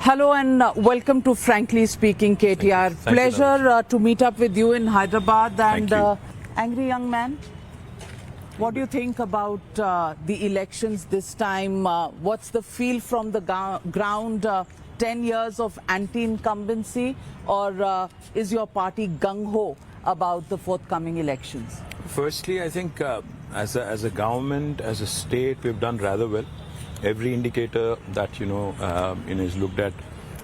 Hello and welcome to Frankly Speaking, KTR. Thank you, Pleasure to meet up with you in Hyderabad. And Thank you. angry young man, what do you think about the elections this time? What's the feel from the ground? 10 years of anti-incumbency, or is your party gung-ho about the forthcoming elections? Firstly, I think as a government, as a state, we've done rather well. Every indicator that is looked at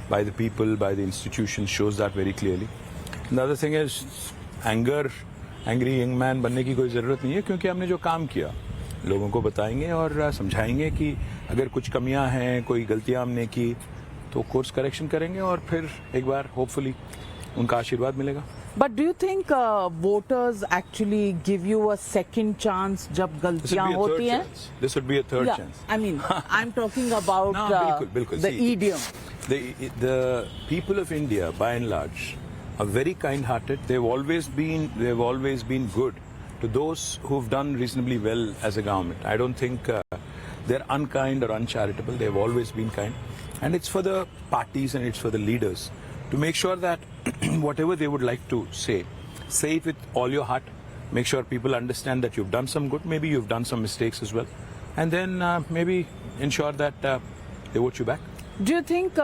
by the people, by the institutions, shows that very clearly. Another thing is angry young man बनने की कोई ज़रूरत नहीं है, क्योंकि हमने जो काम किया लोगों को बताएंगे और समझाएंगे कि अगर कुछ कमियां हैं, कोई गलतियां हमने की, तो कोर्स करेक्शन करेंगे और फिर एक बार होपफुली उनका आशीर्वाद मिलेगा. But do you think voters actually give you a second chance जब गलतियां होती हैं? This would be a third chance. I mean, I'm talking about बिल्कुल. the idiom. The people of India, by and large, are very kind-hearted. They've always been good to those who've done reasonably well as a government. I don't think they're unkind or uncharitable. They've always been kind, and it's for the parties and it's for the leaders to make sure that whatever they would like to say it with all your heart. Make sure people understand that you've done some good, maybe you've done some mistakes as well, and then maybe ensure that they vote you back. Do you think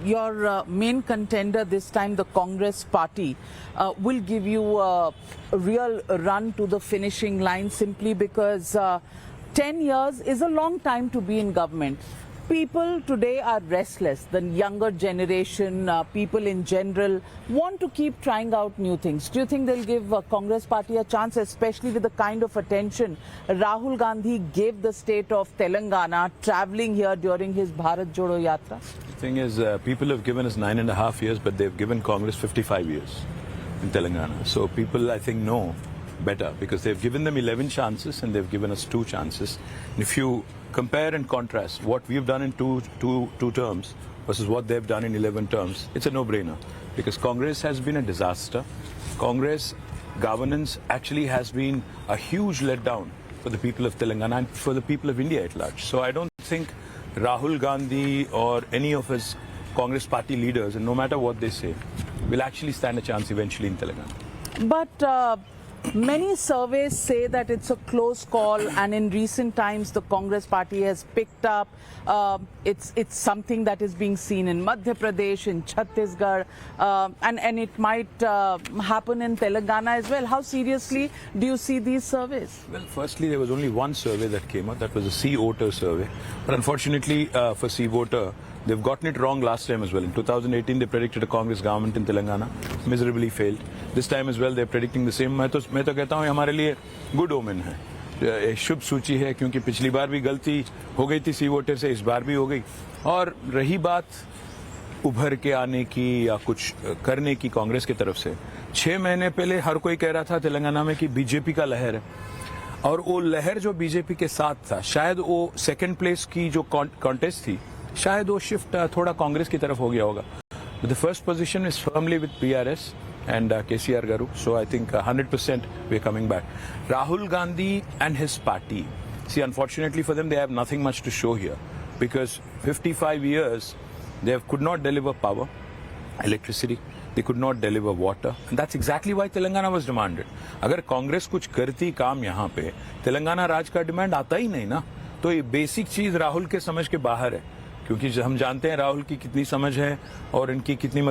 your main contender this time, the Congress party, will give you a real run to the finishing line simply because 10 years is a long time to be in government? People today are restless. The younger generation, people in general, want to keep trying out new things. Do you think they'll give Congress party a chance, especially with the kind of attention Rahul Gandhi gave the state of Telangana traveling here during his Bharat Jodo Yatra? The thing is, people have given us 9.5 years, but they've given Congress 55 years in Telangana. So people, I think, know better because they've given them 11 chances and they've given us 2 chances. And if you compare and contrast what we've done in two terms versus what they've done in 11 terms, it's a no-brainer because Congress has been a disaster. Congress governance actually has been a huge letdown for the people of Telangana and for the people of India at large. So I don't think Rahul Gandhi or any of his Congress party leaders, and no matter what they say, will actually stand a chance eventually in Telangana. But many surveys say that it's a close call, and in recent times the Congress party has picked up. It's something that is being seen in Madhya Pradesh, in Chhattisgarh, and it might happen in Telangana as well. How seriously do you see these surveys? Well, firstly, there was only one survey that came out. That was a Sea Voter survey. But unfortunately for Sea Voter, they've gotten it wrong last time as well. In 2018, they predicted a Congress government in Telangana, miserably failed. This time as well, they're predicting the same. मैं तो कहता हूँ हमारे लिए good omen है, शुभ सूची है, क्योंकि पिछली बार भी गलती हो गई थी सी वोटर से, इस बार भी हो गई. और रही बात उभर के आने की या कुछ करने की कांग्रेस की तरफ से, 6 महीने पहले हर कोई कह रहा था तेलंगाना में कि बीजेपी का लहर है, और वो लहर जो बीजेपी के साथ था, शायद वो सेकंड प्लेस की जो कॉन्टेस्ट थी, शायद वो शिफ्ट थोड़ा कांग्रेस की तरफ हो गया होगा. The first position is firmly with PRS and KCR Garu. So I think 100% we're coming back. Rahul Gandhi and his party. See, unfortunately for them, they have nothing much to show here because 55 years, they could not deliver power, electricity. They could not deliver water. And that's exactly why Telangana was demanded. अगर कांग्रेस कुछ करती काम यहाँ पे, तेलंगाना राज का demand आता ही नहीं ना. तो ये बेसिक चीज राहुल के समझ के बाहर है, क्योंकि हम जानते हैं राहुल की कितनी समझ है और इनकी कितनी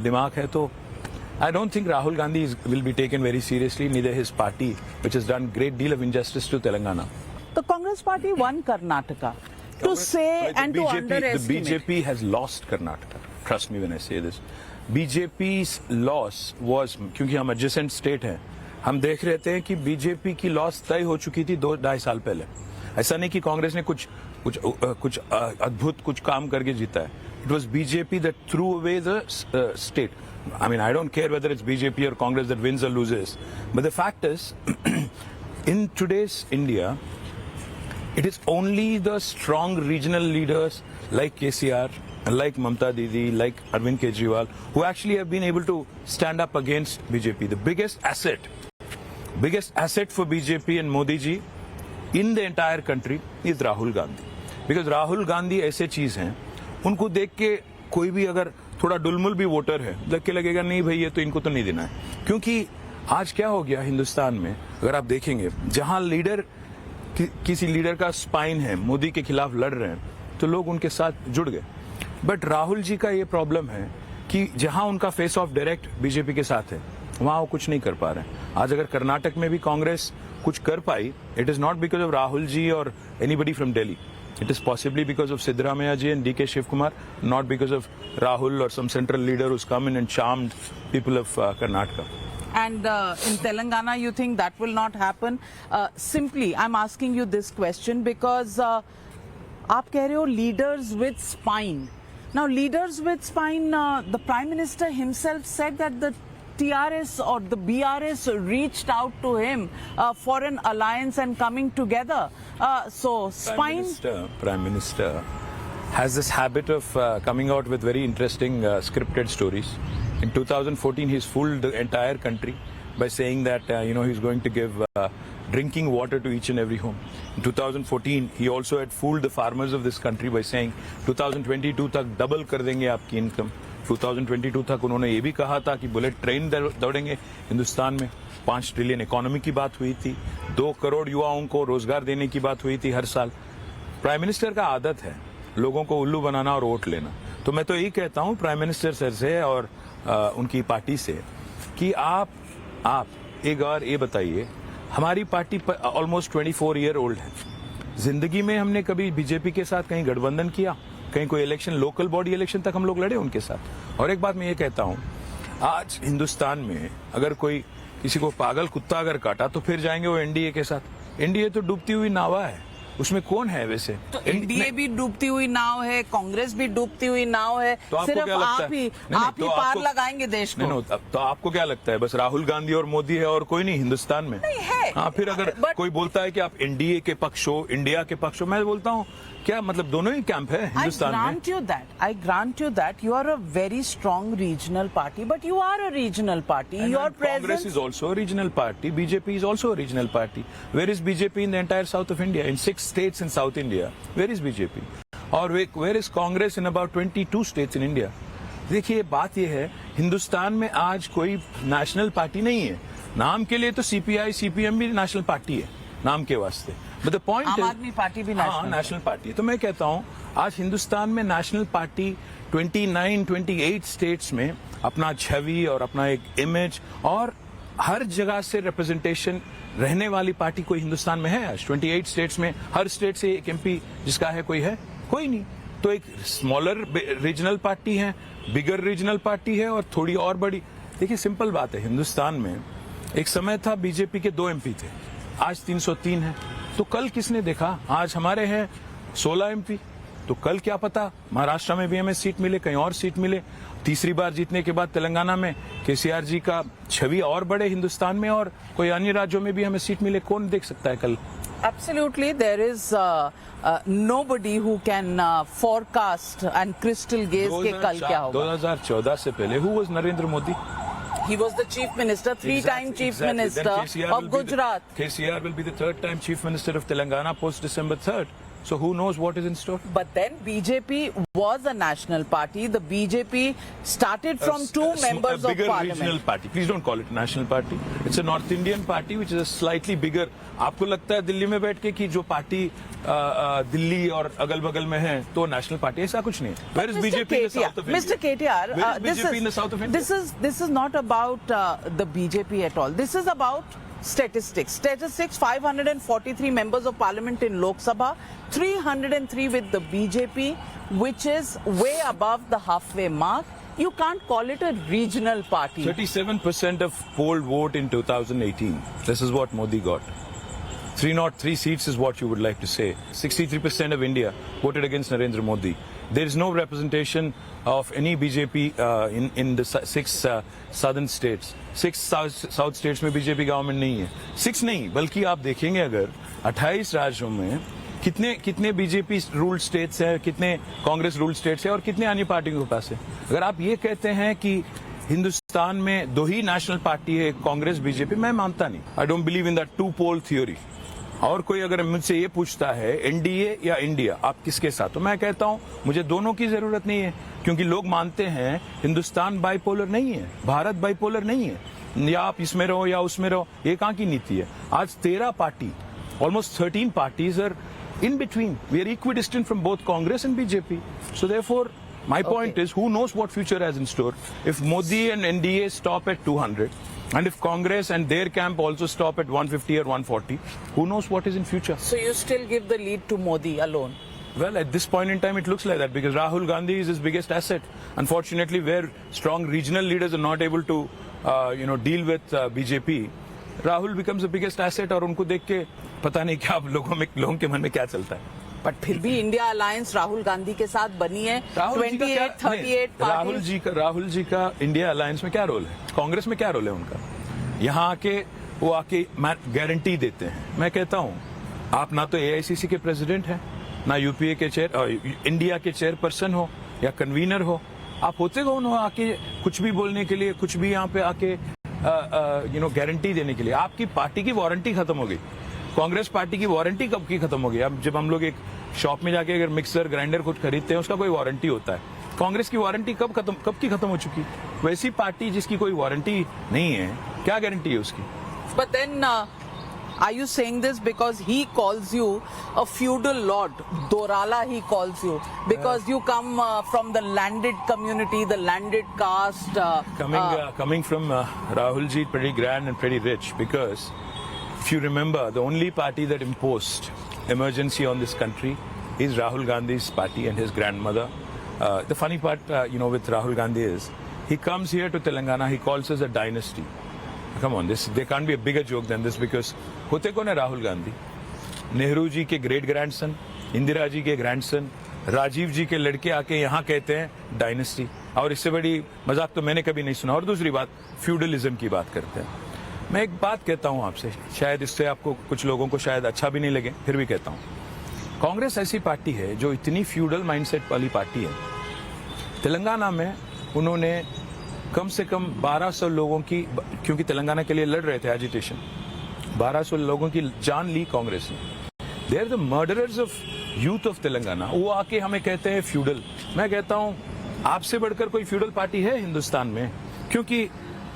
दिमाग है. तो I don't think Rahul Gandhi will be taken very seriously, neither his party, which has done great deal of injustice to Telangana. The Congress party won Karnataka. To say and to underestimate. The BJP has lost Karnataka. Trust me when I say this. BJP's loss was, क्योंकि हम adjacent state हैं, हम देख रहे थे कि BJP की loss तय हो चुकी थी 2-2.5 साल पहले. ऐसा नहीं कि कांग्रेस ने कुछ अद्भुत कुछ काम करके जीता है. It was BJP that threw away the state. I mean, I don't care whether it's BJP or Congress that wins or loses. But the fact is, in today's India, it is only the strong regional leaders like KCR, like Mamta Didi, like Arvind Kejriwal, who actually have been able to stand up against BJP. The biggest asset for BJP and Modi ji in the entire country is Rahul Gandhi. Because Rahul Gandhi ऐसे चीज हैं, उनको देख के कोई भी अगर थोड़ा डुलमुल भी वोटर है देख के लगेगा नहीं भाई ये तो इनको तो नहीं देना है, क्योंकि आज क्या हो गया हिंदुस्तान में, अगर आप देखेंगे जहां लीडर किसी लीडर का स्पाइन है, मोदी के खिलाफ लड़ रहे हैं, तो लोग उनके साथ जुड़ गए। बट राहुल जी का ये प्रॉब्लम है कि जहां उनका फेस ऑफ डायरेक्ट बीजेपी के साथ है वहां वो कुछ नहीं कर पा रहे हैं। आज अगर कर्नाटक में भी कांग्रेस कुछ कर पाई, it is not because of Rahul ji और anybody from Delhi, it is possibly because of Siddaramaiah ji and DK Shivkumar, not because of Rahul or some central leader who's come in and charmed people of Karnataka. And in Telangana, you think that will not happen? Simply, I'm asking you this question because आप कह रहे हो leaders with spine. Now, leaders with spine, the Prime Minister himself said that the TRS or the BRS reached out to him for an alliance and coming together. So, spine. Prime Minister has this habit of coming out with very interesting scripted stories. In 2014, he's fooled the entire country by saying that he's going to give drinking water to each and every home. In 2014, he also had fooled the farmers of this country by saying 2022 तक double कर देंगे आपकी income. 2022 तक उन्होंने ये भी कहा था कि बुलेट ट्रेन दौड़ेंगे हिंदुस्तान में। 5 ट्रिलियन इकोनॉमी की बात हुई थी, 2 करोड़ युवाओं को रोजगार देने की बात हुई थी हर साल। प्राइम मिनिस्टर का आदत है लोगों को उल्लू बनाना और वोट लेना। तो मैं तो यही कहता हूं प्राइम मिनिस्टर सर से और उनकी पार्टी से कि आप एक बार ये बताइए, हमारी पार्टी ऑलमोस्ट 24 ईयर ओल्ड है। जिंदगी में हमने कभी बीजेपी के साथ कहीं गठबंधन किया? कहीं कोई इलेक्शन, लोकल बॉडी इलेक्शन तक हम लोग लड़े उनके साथ? और एक बात मैं ये कहता हूं, आज हिंदुस्तान में अगर कोई किसी को पागल कुत्ता अगर काटा तो फिर जाएंगे वो एनडीए के साथ। एनडीए तो डूबती हुई नावा है, उसमें कौन है वैसे? तो एनडीए भी डूबती हुई नाव है, कांग्रेस भी डूबती हुई नाव है, तो सिर्फ आप ही पार लगाएंगे देश को। नहीं, तो आपको क्या लगता है बस राहुल गांधी और मोदी है और कोई नहीं हिंदुस्तान में? नहीं है। हाँ, फिर अगर कोई बोलता है कि आप एनडीए के पक्ष हो, इंडिया के पक्ष हो, मैं बोलता हूँ क्या मतलब दोनों ही कैंप है हिंदुस्तान में। I grant you that you are a very strong regional party, but you are a regional party. Your Congress is also a regional party. BJP is also a regional party. Where is BJP in the entire south of India? In 6 states in South India, where is BJP? Or where is Congress in about 22 states in India? देखिए बात यह है, हिंदुस्तान में आज कोई national party नहीं है। नाम के लिए तो सीपीआई, सीपीएम भी नेशनल पार्टी है नाम के वास्ते, बट द पॉइंट आम आदमी पार्टी भी नेशनल पार्टी है। तो मैं कहता हूं आज हिंदुस्तान में नेशनल पार्टी 28 स्टेट्स में अपना छवि और अपना एक इमेज और हर जगह से रिप्रेजेंटेशन रहने वाली पार्टी कोई हिंदुस्तान में है? आज 28 स्टेट्स में हर स्टेट से एक एमपी जिसका है कोई नहीं। तो एक स्मॉलर रीजनल पार्टी है, बिगर रीजनल पार्टी है और थोड़ी और बड़ी। देखिए सिंपल बात है, हिंदुस्तान में एक समय था बीजेपी के 2 एमपी थे, आज 303 है। तो कल किसने देखा, आज हमारे हैं 16 एमपी, तो कल क्या पता महाराष्ट्र में भी हमें सीट मिले, कहीं और सीट मिले। तीसरी बार जीतने के बाद तेलंगाना में केसीआर जी का छवि और बढ़े हिंदुस्तान में, और कोई अन्य राज्यों में भी हमें सीट मिले। कौन देख सकता है कल? Absolutely, there is nobody who can forecast and crystal gaze के कल क्या होगा। 2014 से पहले who was Narendra Modi? He was the chief minister, three-time chief minister of Gujarat. KCR will be the 3rd time chief minister of Telangana post December 3rd. So who knows what is in store? But then BJP was a national party. The BJP started from 2 members of bigger parliament. Regional party. Please don't call it national party. It's a North Indian party which is a slightly bigger. आपको लगता है दिल्ली में बैठ के कि जो party Delhi और अगल-बगल में है तो नेशनल पार्टी, ऐसा कुछ नहीं है। Where is BJP in the south of India? Mr. KTR, Where is BJP in the south of India? This is not about the BJP at all. This is about statistics. 543 members of parliament in Lok Sabha, 303 with the BJP, which is way above the halfway mark. You can't call it a regional party. 37% of polled vote in 2018. This is what Modi got. 303 seats is what you would like to say. 63% of India voted against Narendra Modi. There is no representation of any BJP in the 6 southern states. 6 south states में BJP government नहीं है। 6 नहीं, बल्कि आप देखेंगे अगर 28 राज्यों में कितने बीजेपी रूल स्टेट्स हैं, कितने कांग्रेस रूल स्टेट्स हैं और कितने अन्य पार्टियों के पास है। अगर आप ये कहते हैं कि हिंदुस्तान में 2 ही नेशनल पार्टी है, कांग्रेस बीजेपी, मैं मानता नहीं। I don't believe in that 2 pole theory. और कोई अगर मुझसे ये पूछता है एनडीए या इंडिया आप किसके साथ, तो मैं कहता हूं मुझे दोनों की जरूरत नहीं है। क्योंकि लोग मानते हैं हिंदुस्तान बाइपोलर नहीं है, भारत बाइपोलर नहीं है, या आप इसमें रहो या उसमें रहो, ये कहाँ की नीति है। आज 13 party, almost 13 parties are in between. We are equidistant from both Congress and BJP. So therefore, my point is, who knows what future has in store? If Modi and NDA stop at 200, and if Congress and their camp also stop at 150 or 140, who knows what is in future? So you still give the lead to Modi alone? Well, at this point in time, it looks like that because Rahul Gandhi is his biggest asset. Unfortunately, where strong regional leaders are not able to, deal with BJP, Rahul becomes the biggest asset. और उनको देख के पता नहीं क्या लोगों के मन में क्या चलता है। बट फिर भी इंडिया अलायंस राहुल गांधी के साथ बनी है। 28, 38 राहुल जी का इंडिया अलायंस में क्या रोल है? कांग्रेस में क्या रोल है उनका? यहाँ आके वो आके गारंटी देते हैं। मैं कहता हूँ, आप ना तो AICC के प्रेसिडेंट हैं, ना यूपीए के इंडिया के चेयरपर्सन हो या कन्वीनर हो। आप होते कौन हो आके कुछ भी बोलने के लिए, कुछ भी यहाँ पे आके गारंटी देने के लिए? आपकी पार्टी की वारंटी खत्म हो गई। कांग्रेस पार्टी की वारंटी कब की खत्म हो गई? अब जब हम लोग एक शॉप में जाके अगर मिक्सर ग्राइंडर कुछ खरीदते हैं, उसका कोई वारंटी होता है। कांग्रेस की वारंटी कब की खत्म हो चुकी? वैसी पार्टी जिसकी कोई वारंटी नहीं है, क्या गारंटी है उसकी? But then, are you saying this because he calls you a feudal lord? Dorala he calls you because you come from the landed community, the landed caste. Coming from Rahul ji, pretty grand and pretty rich, because if you remember, the only party that imposed emergency on this country is Rahul Gandhi's party and his grandmother. The funny part, with Rahul Gandhi is he comes here to Telangana, he calls us a dynasty. Come on, there can't be a bigger joke than this, because होते कौन है राहुल गांधी? नेहरू जी के great grandson, Indira ji के grandson, Rajiv जी के लड़के आके यहाँ कहते हैं डायनेस्टी। और इससे बड़ी मजाक तो मैंने कभी नहीं सुना। और दूसरी बात, फ्यूडलिज्म की बात करते हैं। मैं एक बात कहता हूँ आपसे, शायद इससे आपको कुछ लोगों को शायद अच्छा भी नहीं लगे, फिर भी कहता हूँ। कांग्रेस ऐसी पार्टी है जो इतनी फ्यूडल माइंडसेट वाली पार्टी है। तेलंगाना में उन्होंने कम से कम 1200 लोगों की, क्योंकि तेलंगाना के लिए लड़ रहे थे एजिटेशन, 1200 लोगों की जान ली कांग्रेस ने। They are the murderers of youth of Telangana. वो आके हमें कहते हैं फ्यूडल। मैं कहता हूं, आपसे बढ़कर कोई फ्यूडल पार्टी है हिंदुस्तान में? क्योंकि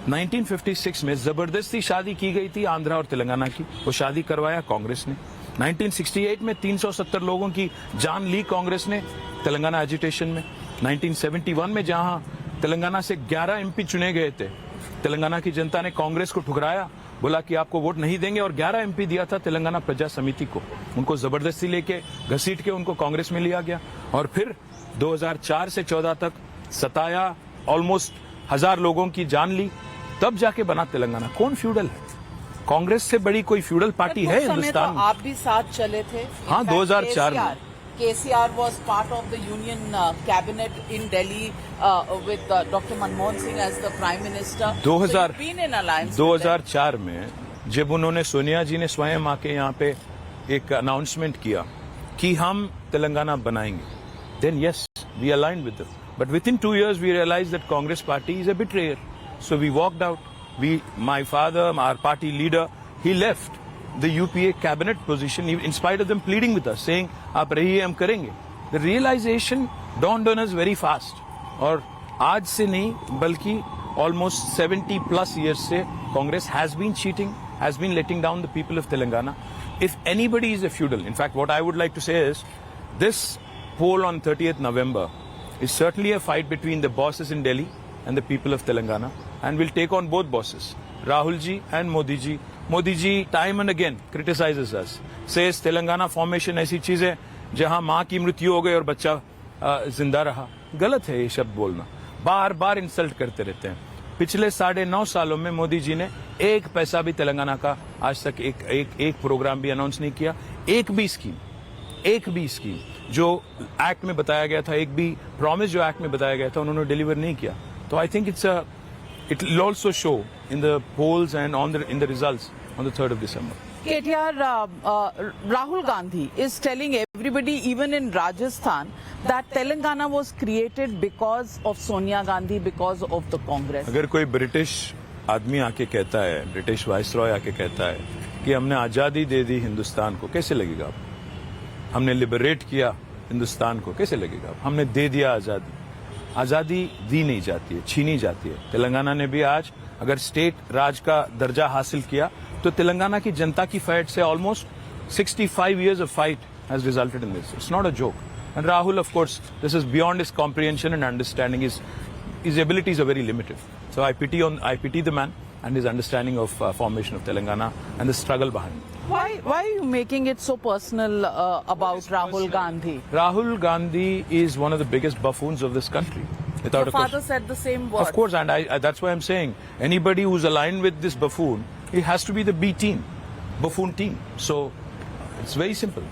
1956 में जबरदस्ती शादी की गई थी आंध्रा और तेलंगाना की, वो शादी करवाया कांग्रेस ने। 1968 में 370 लोगों की जान ली कांग्रेस ने तेलंगाना एजिटेशन में। 1971 में जहां तेलंगाना से 11 MP चुने गए थे, तेलंगाना की जनता ने कांग्रेस को ठुकराया, बोला कि आपको वोट नहीं देंगे, और 11 MP दिया था तेलंगाना प्रजा समिति को। उनको जबरदस्ती लेके घसीट के उनको कांग्रेस में लिया गया, और फिर 2004 से 14 तक सताया, ऑलमोस्ट 1000 लोगों की जान ली, तब जाके बना तेलंगाना। कौन फ्यूडल है? कांग्रेस से बड़ी कोई फ्यूडल पार्टी है हिंदुस्तान में? आप भी साथ चले थे। हाँ, 2004 में। KCR was part of the union cabinet in Delhi with Dr. Manmohan Singh as the Prime Minister. 2004 में जब उन्होंने, सोनिया जी ने स्वयं आके यहाँ पे एक अनाउंसमेंट किया कि हम तेलंगाना बनाएंगे, then yes, we aligned with them. But within 2 years we realized that Congress party is a betrayer. So we walked out. My father, our party leader, he left the UPA cabinet position in spite of them pleading with us, saying आप रहिए, हम करेंगे. The realization dawned on us very fast. और आज से नहीं बल्कि almost 70+ years से Congress has been cheating, has been letting down the people of Telangana. If anybody is a feudal, in fact what I would like to say is, this poll on 30th November is certainly a fight between the bosses in Delhi and the people of Telangana, and we'll take on both bosses, Rahul ji and Modi ji. Modi ji time and again criticizes us, says Telangana formation ऐसी चीज है जहां मां की मृत्यु हो गई और बच्चा जिंदा रहा। गलत है ये शब्द बोलना, बार बार इंसल्ट करते रहते हैं। पिछले 9.5 सालों में मोदी जी ने एक पैसा भी तेलंगाना का आज तक एक प्रोग्राम भी अनाउंस नहीं किया। एक भी स्कीम जो एक्ट में बताया गया था, एक भी प्रॉमिस जो एक्ट में बताया गया था, उन्होंने डिलीवर नहीं किया। तो I think it will also show in the polls and in the results on the 3rd of December. KTR, Rahul Gandhi is telling everybody, even in Rajasthan, that Telangana was created because of Sonia Gandhi, because of the Congress. अगर कोई British आदमी आके कहता है, British viceroy आके कहता है कि हमने आजादी दे दी हिंदुस्तान को, कैसे लगेगा आपको? हमने लिबरेट किया हिंदुस्तान को, कैसे लगेगा? हमने दे दिया आजादी। आज़ादी दी नहीं जाती है, छीनी जाती है। तेलंगाना ने भी आज अगर स्टेट राज का दर्जा हासिल किया तो तेलंगाना की जनता की फाइट से almost 65 years of fight has resulted in this. It's not a joke. And Rahul, of course, this is beyond his comprehension and understanding. His abilities are very limited. So I pity the man and his understanding of formation of Telangana and the struggle behind it. Why are you making it so personal about Rahul Gandhi? Rahul Gandhi is one of the biggest buffoons of this country. Without Your a father question. said the same words. Of course, and that's why I'm saying anybody who's aligned with this buffoon, it has to be the B team, buffoon team. So it's very simple.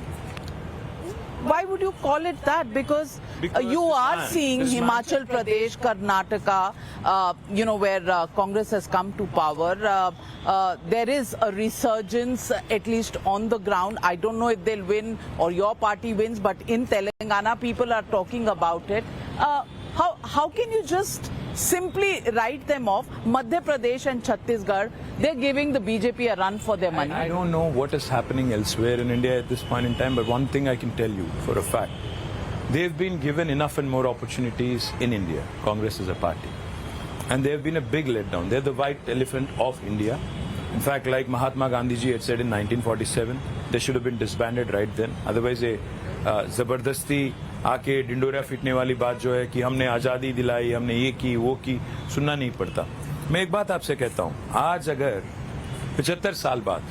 Why would you call it that? Because Because you this are man- seeing this man- Himachal Pradesh, Karnataka, where Congress has come to power. There is a resurgence, at least on the ground. I don't know if they'll win or your party wins, but in Telangana, people are talking about it. How can you just simply write them off? Madhya Pradesh and Chhattisgarh, they're giving the BJP a run for their money. I don't know what is happening elsewhere in India at this point in time, but one thing I can tell you for a fact. They've been given enough and more opportunities in India, Congress as a party. And they've been a big letdown. They're the white elephant of India. In fact, like Mahatma Gandhi ji had said in 1947, they should have been disbanded right then. Otherwise, जबरदस्ती आके Dindora fitness वाली बात जो है कि हमने आज़ादी दिलाई, हमने ये की वो की, सुनना नहीं पड़ता। मैं एक बात आपसे कहता हूँ, आज अगर 75 साल बाद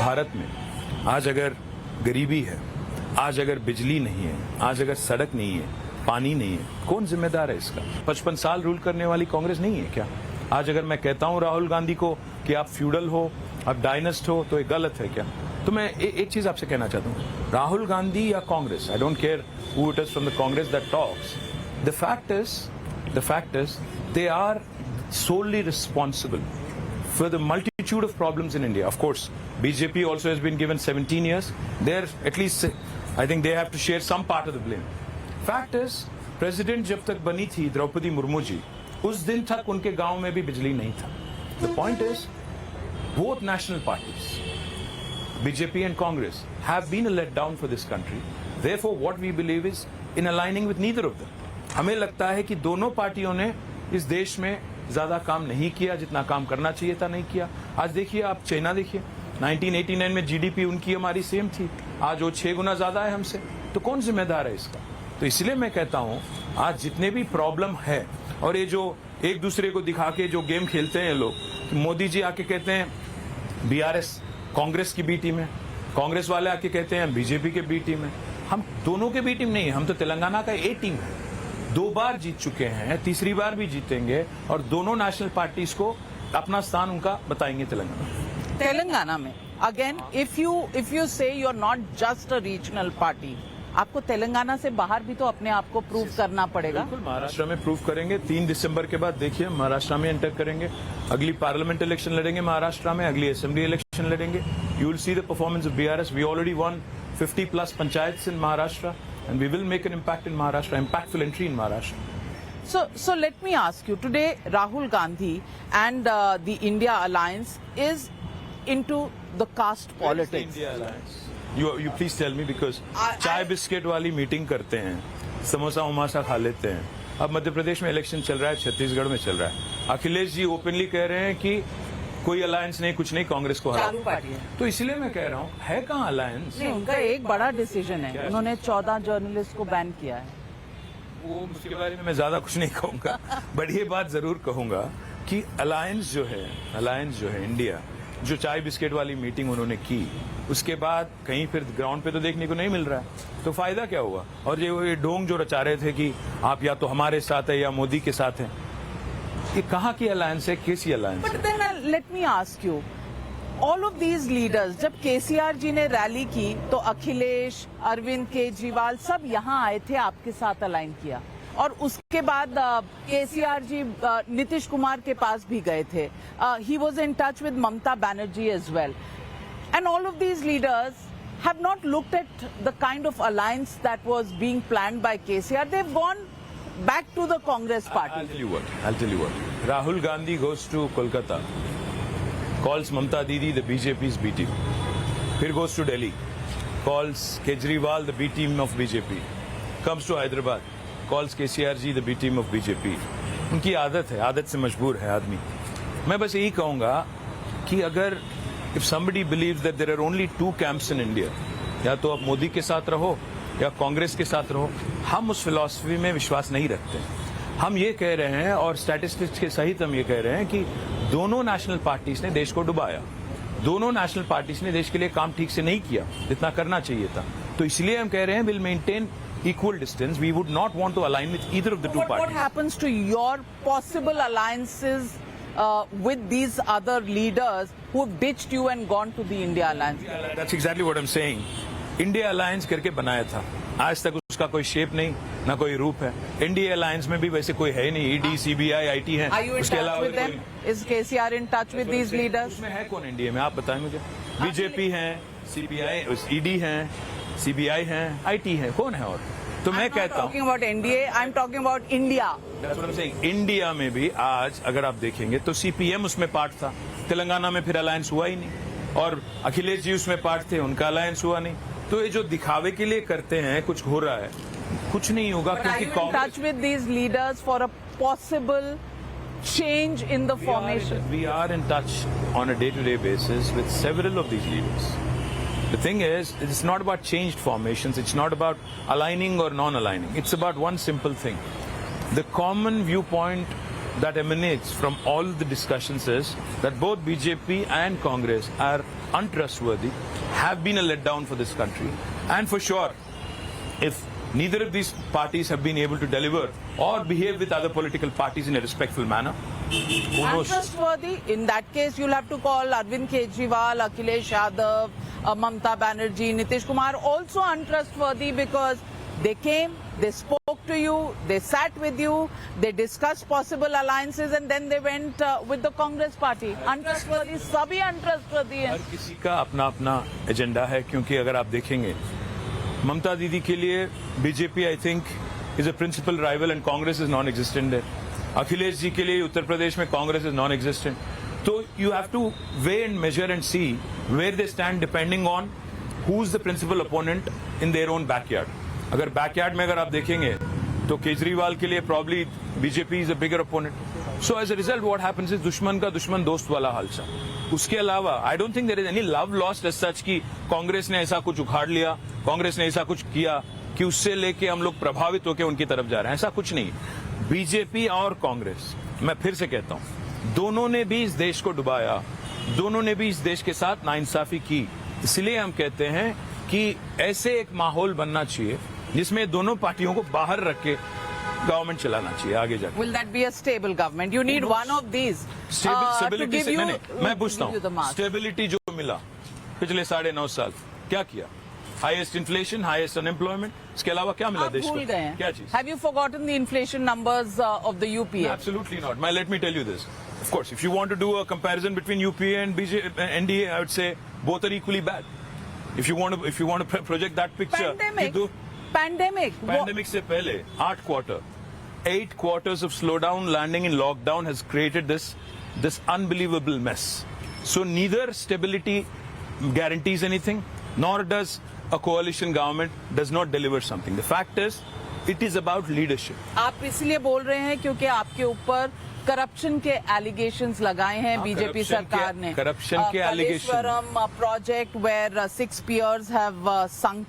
भारत में आज अगर गरीबी है, आज अगर बिजली नहीं है, आज अगर सड़क नहीं है, पानी नहीं है, कौन जिम्मेदार है इसका? 55 साल रूल करने वाली कांग्रेस नहीं है क्या? आज अगर मैं कहता हूं राहुल गांधी को कि आप फ्यूडल हो, आप डायनेस्ट हो, तो ये गलत है क्या? तो मैं एक चीज आपसे कहना चाहता हूं, राहुल गांधी या Congress, I don't care who it is from the Congress that talks, the fact is they are solely responsible for the multitude of problems in India. Of course, BJP also has been given 17 years. They're at least, I think they have to share some part of the blame. Fact is, President जब तक बनी थी द्रौपदी मुर्मू जी, उस दिन तक उनके गांव में भी बिजली नहीं था. The point is, both national parties, BJP and Congress, have been a letdown for this country. Therefore, what we believe is in aligning with neither of them. हमें लगता है कि दोनों पार्टियों ने इस देश में ज्यादा काम नहीं किया, जितना काम करना चाहिए था नहीं किया. आज देखिए, आप चाइना देखिए, 1989 में जीडीपी उनकी हमारी सेम थी, आज वो 6 गुना ज्यादा है हमसे. तो कौन जिम्मेदार है इसका? तो इसलिए मैं कहता हूं, आज जितने भी प्रॉब्लम है और ये जो एक दूसरे को दिखा के जो गेम खेलते हैं लोग, मोदी जी आके कहते हैं बीआरएस कांग्रेस की बी टीम है, कांग्रेस वाले आके कहते हैं बीजेपी के बी टीम है. हम दोनों के बी टीम नहीं है, हम तो तेलंगाना का ए टीम है. 2 बार जीत चुके हैं, तीसरी बार भी जीतेंगे और दोनों नेशनल पार्टीज को अपना स्थान उनका बताएंगे तेलंगाना में. Again, if you say you are not just a regional party, आपको तेलंगाना से बाहर भी तो अपने आप को प्रूव करना पड़ेगा. बिल्कुल, महाराष्ट्र में प्रूव करेंगे. 3 दिसंबर के बाद देखिए, महाराष्ट्र में एंटर करेंगे, अगली पार्लियामेंट इलेक्शन लड़ेंगे महाराष्ट्र में, अगली असेंबली इलेक्शन लड़ेंगे. You will see the performance of BRS. We already won 50+ panchayat in Maharashtra. And we will make an impact in Maharashtra, impactful entry in Maharashtra. So let me ask you, today Rahul Gandhi and the India Alliance is into the caste politics. India Alliance. You please tell me, because चाय biscuit वाली meeting करते हैं, समोसा उमासा खा लेते हैं. अब मध्य प्रदेश में election चल रहा है, छत्तीसगढ़ में चल रहा है. अखिलेश जी ओपनली कह रहे हैं कि कोई अलायंस नहीं, कुछ नहीं, कांग्रेस को हरा. चालू पार्टी है. तो इसलिए मैं कह रहा हूँ, है कहाँ अलायंस? नहीं, उनका एक बड़ा डिसीजन है, उन्होंने 14 जर्नलिस्ट को बैन किया है. वो उसके बारे में मैं ज्यादा कुछ नहीं कहूंगा, बट ये बात जरूर कहूंगा कि अलायंस जो है इंडिया, जो चाय बिस्किट वाली मीटिंग उन्होंने की, उसके बाद कहीं फिर ग्राउंड पे तो देखने को नहीं मिल रहा है. तो फायदा क्या हुआ? और ये ढोंग जो रचा रहे थे कि आप या तो हमारे साथ है या मोदी के साथ है, ये कहाँ की अलायंस है, कैसी अलायंस है? But then let me ask you, all of these leaders, जब केसीआर जी ने रैली की तो अखिलेश, अरविंद केजरीवाल सब यहाँ आए थे, आपके साथ अलाइन किया. और उसके बाद केसीआर जी नीतीश कुमार के पास भी गए थे. He was in touch with Mamata Banerjee as well. And all of these leaders have not looked at the kind of alliance that was being planned by KCR. They've gone back to the Congress party. I'll tell you what. Rahul Gandhi goes to Kolkata, calls Mamta Didi the BJP's B team. फिर goes to Delhi, calls Kejriwal the B team of BJP. Comes to Hyderabad, calls KCRG the B team of BJP. उनकी आदत है, आदत से मजबूर है आदमी. मैं बस यही कहूंगा कि अगर if somebody believes that there are only two camps in India, या तो आप मोदी के साथ रहो या कांग्रेस के साथ रहो, हम उस फिलॉसफी में विश्वास नहीं रखते. हम ये कह रहे हैं और स्टैटिस्टिक्स के सहित हम ये कह रहे हैं कि दोनों नेशनल पार्टीज ने देश को डुबाया. दोनों नेशनल पार्टीज ने देश के लिए काम ठीक से नहीं किया जितना करना चाहिए था. तो इसलिए हम कह रहे हैं will maintain equal distance. We would not want to align with either of the two parties. What happens to your possible alliances with these other leaders who have ditched you and gone to the India Alliance? That's exactly what I'm saying. India Alliance करके बनाया था. आज तक उसका कोई shape नहीं, ना कोई रूप है. India Alliance में भी वैसे कोई है नहीं. ED, CBI, IT है. Are you in touch with them? Is KCR in touch with these leaders? उसमें है कौन इंडिया में? आप बताएं मुझे. BJP है, CBI, ED है, CBI है, IT है. कौन है और? तो मैं कहता हूँ. I'm not talking about NDA. I'm talking about India. That's what I'm saying. India में भी आज अगर आप देखेंगे तो CPM उसमें पार्ट था. तेलंगाना में फिर अलायंस हुआ ही नहीं. और अखिलेश जी उसमें पार्ट थे, उनका अलायंस हुआ नहीं. तो ये जो दिखावे के लिए करते हैं, कुछ हो रहा है, कुछ नहीं होगा. Are you in touch with these leaders for a possible change in the formation? We are in touch on a day-to-day basis with several of these leaders. The thing is, it's not about changed formations. It's not about aligning or non-aligning. It's about one simple thing. The common viewpoint that emanates from all the discussions is that both BJP and Congress are untrustworthy, have been a letdown for this country. And for sure, if neither of these parties have been able to deliver or behave with other political parties in a respectful manner, who knows? Untrustworthy? In that case, you'll have to call Arvind Kejriwal, Akhilesh Yadav, Mamta Banerjee, Nitish Kumar also untrustworthy because they came, they spoke to you, they sat with you, they discussed possible alliances and then they went with the Congress party. Untrustworthy, सभी untrustworthy हैं. हर किसी का अपना अपना agenda है. क्योंकि अगर आप देखेंगे ममता दीदी के लिए BJP I think is a principal rival and Congress is non existent है. अखिलेश जी के लिए उत्तर प्रदेश में कांग्रेस इज नॉन एग्जिस्टेंट. तो you have to weigh and measure and see where they stand depending on who is the principal opponent in their own backyard. अगर backyard में अगर आप देखेंगे तो केजरीवाल के लिए probably BJP is a bigger opponent. So as a result what happens is दुश्मन का दुश्मन दोस्त वाला हालचाल. उसके अलावा I don't think there is any love lost as such कि कांग्रेस ने ऐसा कुछ उखाड़ लिया, कांग्रेस ने ऐसा कुछ किया कि उससे लेके हम लोग प्रभावित होकर उनकी तरफ जा रहे हैं. ऐसा कुछ नहीं. बीजेपी और कांग्रेस, मैं फिर से कहता हूं, दोनों ने भी इस देश को डुबाया, दोनों ने भी इस देश के साथ नाइंसाफी की. इसलिए हम कहते हैं कि ऐसे एक माहौल बनना चाहिए जिसमें दोनों पार्टियों को बाहर रख के गवर्नमेंट चलाना चाहिए आगे जाकर. Will that be a stable government? You need one of these. Stability से मैं पूछता हूँ, स्टेबिलिटी जो मिला पिछले 9.5 साल क्या किया? हाईएस्ट इन्फ्लेशन, हाईएस्ट अनएम्प्लॉयमेंट, इसके अलावा क्या मिला देश को? क्या चीज? Have you forgotten the inflation numbers of the UPA? Absolutely not. Let me tell you this. Of course, if you want to do a comparison between UPA and NDA, I would say both are equally bad. If you want to project that picture, Pandemic से पहले 8 quarters of slowdown, landing in lockdown has created this unbelievable mess. So neither stability guarantees anything, nor does a coalition government does not deliver something. The fact is, it is about leadership. आप इसलिए बोल रहे हैं क्योंकि आपके ऊपर corruption के allegations लगाए हैं बीजेपी सरकार ने. करप्शन के allegation. Project where 6 piers have sunk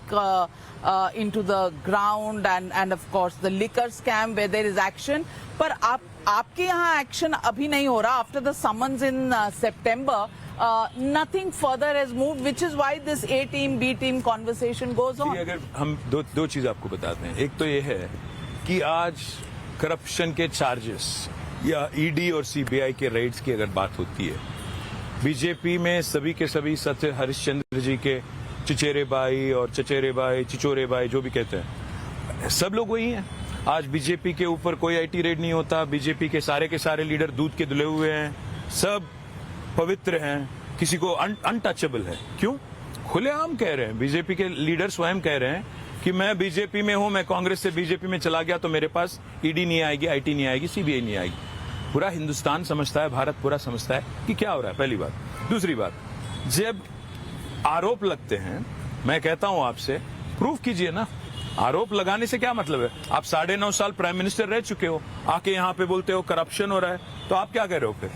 into the ground and of course the liquor scam where there is action. पर आपके यहाँ एक्शन अभी नहीं हो रहा. After the summons in September, nothing further has moved, which is why this A team B team conversation goes on. अगर हम दो चीज आपको बताते हैं. एक तो ये है कि आज करप्शन के चार्जेस या ईडी और सीबीआई के रेड्स की अगर बात होती है, बीजेपी में सभी के सभी सत्य हरिश्चंद्र जी के चिचेरे भाई और चचेरे भाई, चिचोरे भाई जो भी कहते हैं, सब लोग वही हैं. आज बीजेपी के ऊपर कोई आईटी रेड नहीं होता. बीजेपी के सारे लीडर दूध के धुले हुए हैं, सब पवित्र हैं, किसी को अनटचेबल है. क्यों? खुलेआम कह रहे हैं. बीजेपी के लीडर स्वयं कह रहे हैं कि मैं बीजेपी में हूं, मैं कांग्रेस से बीजेपी में चला गया तो मेरे पास ईडी नहीं आएगी, आईटी नहीं आएगी, सीबीआई नहीं आएगी. पूरा हिंदुस्तान समझता है, भारत पूरा समझता है कि क्या हो रहा है. पहली बात. दूसरी बात, जब आरोप लगते हैं, मैं कहता हूं आपसे, प्रूफ कीजिए ना. आरोप लगाने से क्या मतलब है? आप 9.5 साल प्राइम मिनिस्टर रह चुके हो, आके यहाँ पे बोलते हो करप्शन हो रहा है, तो आप क्या कर रहे हो फिर?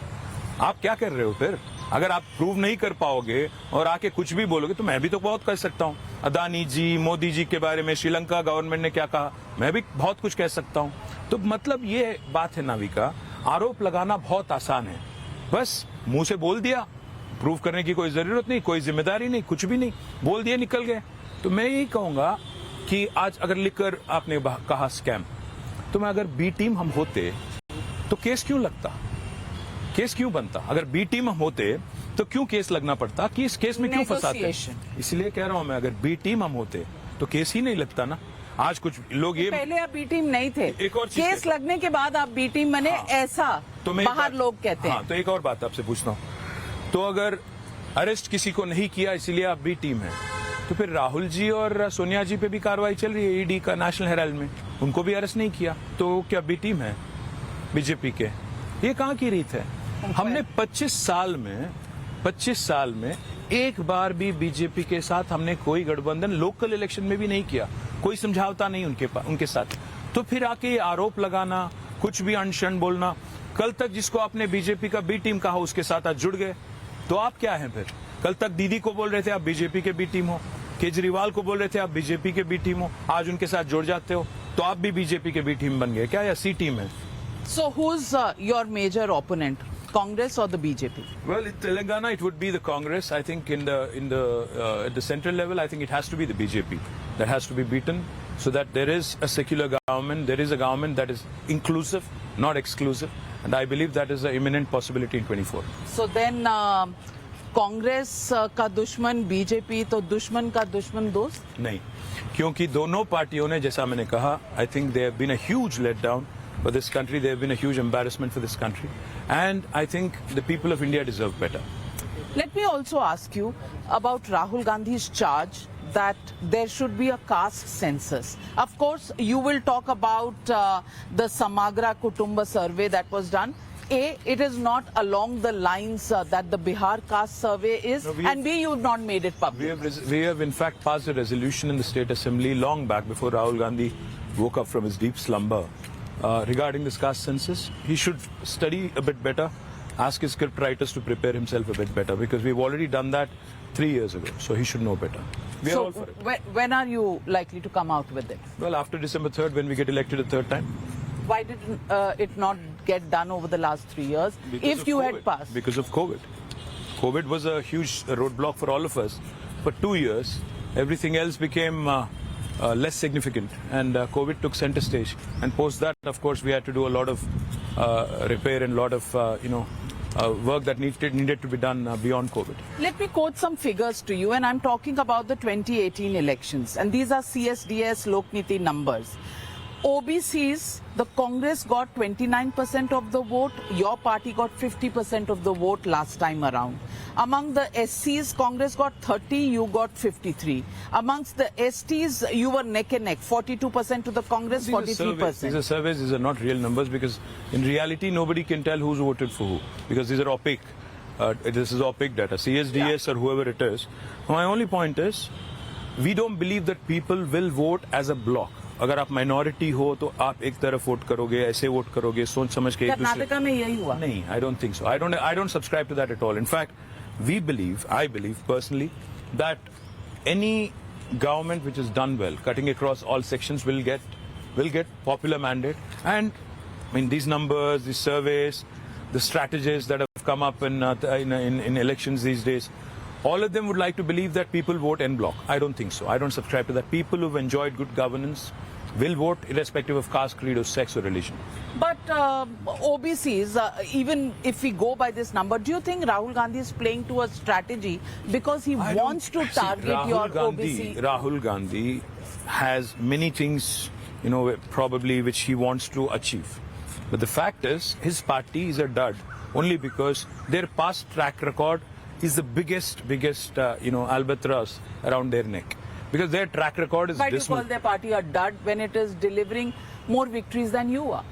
आप क्या कर रहे हो फिर? अगर आप प्रूव नहीं कर पाओगे और आके कुछ भी बोलोगे तो मैं भी तो बहुत कह सकता हूँ। अदानी जी, मोदी जी के बारे में श्रीलंका गवर्नमेंट ने क्या कहा, मैं भी बहुत कुछ कह सकता हूँ। तो मतलब ये बात है नाविका, आरोप लगाना बहुत आसान है, बस मुंह से बोल दिया, प्रूव करने की कोई जरूरत नहीं, कोई जिम्मेदारी नहीं, कुछ भी नहीं, बोल दिया निकल गए। तो मैं यही कहूंगा कि आज अगर लिखकर आपने कहा स्कैम, तो मैं अगर बी टीम हम होते तो केस क्यों लगता, केस क्यों बनता? अगर बी टीम हम होते तो क्यों केस लगना पड़ता, कि इस केस में क्यों फंसाते? इसलिए कह रहा हूं मैं, अगर बी टीम हम होते तो केस ही नहीं लगता ना। आज कुछ लोग ये पहले आप बी टीम नहीं थे, एक और चीज केस लगने के बाद आप बी टीम बने, ऐसा तो मैं बाहर लोग कहते हैं। तो एक और बात आपसे पूछता हूँ, तो अगर अरेस्ट किसी को नहीं किया इसलिए आप बी टीम है, तो फिर राहुल जी और सोनिया जी पे भी कार्रवाई चल रही है ईडी का नेशनल हेराल्ड में, उनको भी अरेस्ट नहीं किया, तो क्या बी टीम है बीजेपी के? ये कहाँ की रीत है? हमने 25 साल में एक बार भी बीजेपी के साथ हमने कोई गठबंधन लोकल इलेक्शन में भी नहीं किया, कोई समझौता नहीं उनके साथ। तो फिर आके आरोप लगाना, कुछ भी अनशन बोलना, कल तक जिसको आपने बीजेपी का बी टीम कहा उसके साथ आज जुड़ गए, तो आप क्या हैं फिर? कल तक दीदी को बोल रहे थे आप बीजेपी के बी टीम हो, केजरीवाल को बोल रहे थे आप बीजेपी के बी टीम हो, आज उनके साथ जुड़ जाते हो, तो आप भी बीजेपी के बी टीम बन गए क्या, या सी टीम है? So who's your major opponent, Congress or the BJP? Well, in Telangana, it would be the Congress. I think at the central level, I think it has to be the BJP that has to be beaten, so that there is a secular government. There is a government that is inclusive, not exclusive, and I believe that is an imminent possibility in 24. So then, Congress का दुश्मन BJP, तो दुश्मन का दुश्मन दोस्त नहीं, क्योंकि दोनों पार्टियों ने, जैसा मैंने कहा, I think they have been a huge letdown for this country. They have been a huge embarrassment for this country, and I think the people of India deserve better. Let me also ask you about Rahul Gandhi's charge that there should be a caste census. Of course, you will talk about the Samagra Kutumba survey that was done. A, it is not along the lines that the Bihar caste survey is, No, and B, you have not made it public. We have in fact passed a resolution in the State Assembly long back, before Rahul Gandhi woke up from his deep slumber, regarding this caste census. He should study a bit better, ask his script writers to prepare himself a bit better, because we've already done that 3 years ago, so he should know better. We are So all for it. when are you likely to come out with it? Well, after December 3rd, when we get elected a third time. Why did it not get done over the last 3 years Because if of you COVID. had passed? Because of COVID. COVID was a huge roadblock for all of us. For 2 years, everything else became less significant, and COVID took center stage. And post that, of course, we had to do a lot of repair and a lot of work that needed to be done beyond COVID. Let me quote some figures to you, and I'm talking about the 2018 elections, and these are CSDS Lokniti numbers. OBCs, the Congress got 29% of the vote, your party got 50% of the vote last time around. Among the SCs, Congress got 30, you got 53. Amongst the STs, you were neck and neck, 42% to the Congress, 43%. These are surveys, these are not real numbers, because in reality, nobody can tell who's voted for who, because these are opaque. This is opaque data, CSDS or whoever it is. My only point is, we don't believe that people will vote as a block. अगर आप minority हो तो आप एक तरफ vote करोगे, ऐसे vote करोगे, सोच समझ के एक दूसरे। कर्नाटका में यही हुआ? नहीं, I don't think so. I don't subscribe to that at all. In fact, I believe personally that any government which is done well, cutting across all sections, will get popular mandate. And I mean, these numbers, these surveys, the strategies that have come up in elections these days, all of them would like to believe that people vote en bloc. I don't think so. I don't subscribe to that. People who've enjoyed good governance will vote irrespective of caste, creed, or sex or religion. But OBCs, even if we go by this number, do you think Rahul Gandhi is playing to a strategy because he wants to target your OBC? Rahul Gandhi has many things, probably which he wants to achieve. But the fact is, his party is a dud only because their past track record is the biggest, albatross around their neck. Because their track record is Why do you dismal. call their party a dud when it is delivering more victories than you are?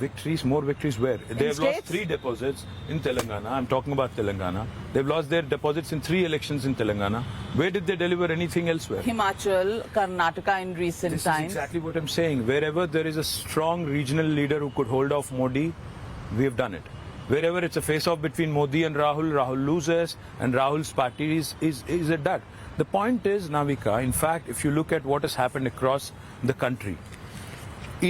victories, more victories where? They have lost states? 3 deposits in Telangana. I'm talking about Telangana. They've lost their deposits in 3 elections in Telangana. Where did they deliver anything elsewhere? Himachal, Karnataka in recent This times. is exactly what I'm saying. Wherever there is a strong regional leader who could hold off Modi, we have done it. Wherever it's a face-off between Modi and Rahul, Rahul loses, and Rahul's party is at that. The point is, Navika, in fact, if you look at what has happened across the country,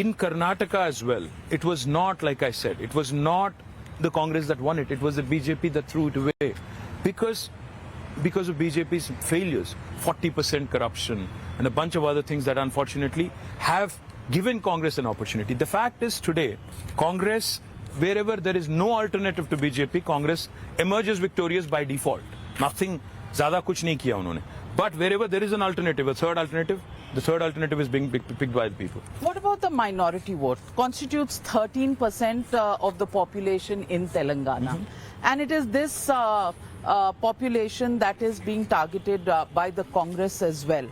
in Karnataka as well, it was not, like I said, it was not the Congress that won it. It was the BJP that threw it away. Because of BJP's failures, 40% corruption, and a bunch of other things that unfortunately have given Congress an opportunity. The fact is today, Congress, wherever there is no alternative to BJP, Congress emerges victorious by default. Nothing, ज़्यादा कुछ नहीं किया उन्होंने. But wherever there is an alternative, a third alternative, the third alternative is being picked by the people. What about the minority vote? Constitutes 13% of the population in Telangana. And it is this population that is being targeted by the Congress as well.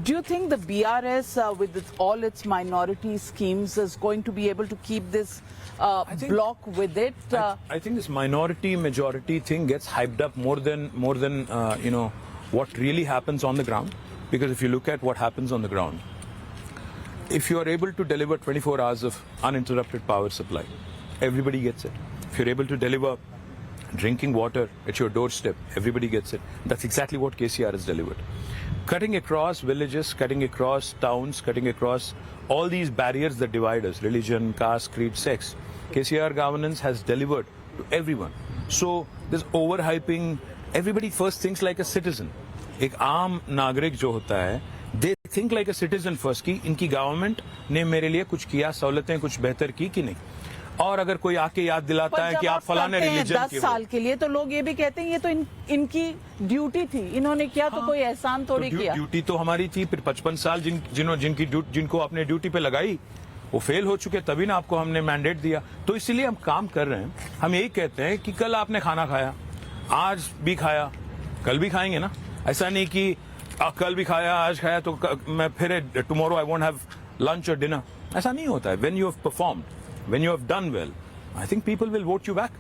Do you think the BRS, with all its minority schemes, is going to be able to keep this block with it? I think this minority-majority thing gets hyped up more than you know, what really happens on the ground. Because if you look at what happens on the ground, if you are able to deliver 24 hours of uninterrupted power supply, everybody gets it. If you're able to deliver drinking water at your doorstep, everybody gets it. That's exactly what KCR has delivered. Cutting across villages, cutting across towns, cutting across all these barriers that divide us, religion, caste, creed, sex, KCR governance has delivered to everyone. So this overhyping, everybody first thinks like a citizen. एक आम नागरिक जो होता है, they think like a citizen first कि इनकी government ने मेरे लिए कुछ किया, सहूलतें कुछ बेहतर की कि नहीं. और अगर कोई आके याद दिलाता है कि आप फलाने रिलीजन के 10 साल के लिए तो लोग ये भी कहते हैं ये तो इनकी ड्यूटी थी, इन्होंने किया तो कोई एहसान थोड़ी किया. ड्यूटी तो हमारी थी. फिर 55 साल जिनको आपने ड्यूटी पे लगाई वो फेल हो चुके, तभी ना आपको हमने मैंडेट दिया. तो इसीलिए हम काम कर रहे हैं. हम यही कहते हैं कि कल आपने खाना खाया, आज भी खाया, कल भी खाएंगे ना. ऐसा नहीं कि कल भी खाया, आज खाया तो मैं फिर tomorrow I won't have lunch और डिनर. ऐसा नहीं होता है. When you have performed, when you have done well, I think people will vote you back.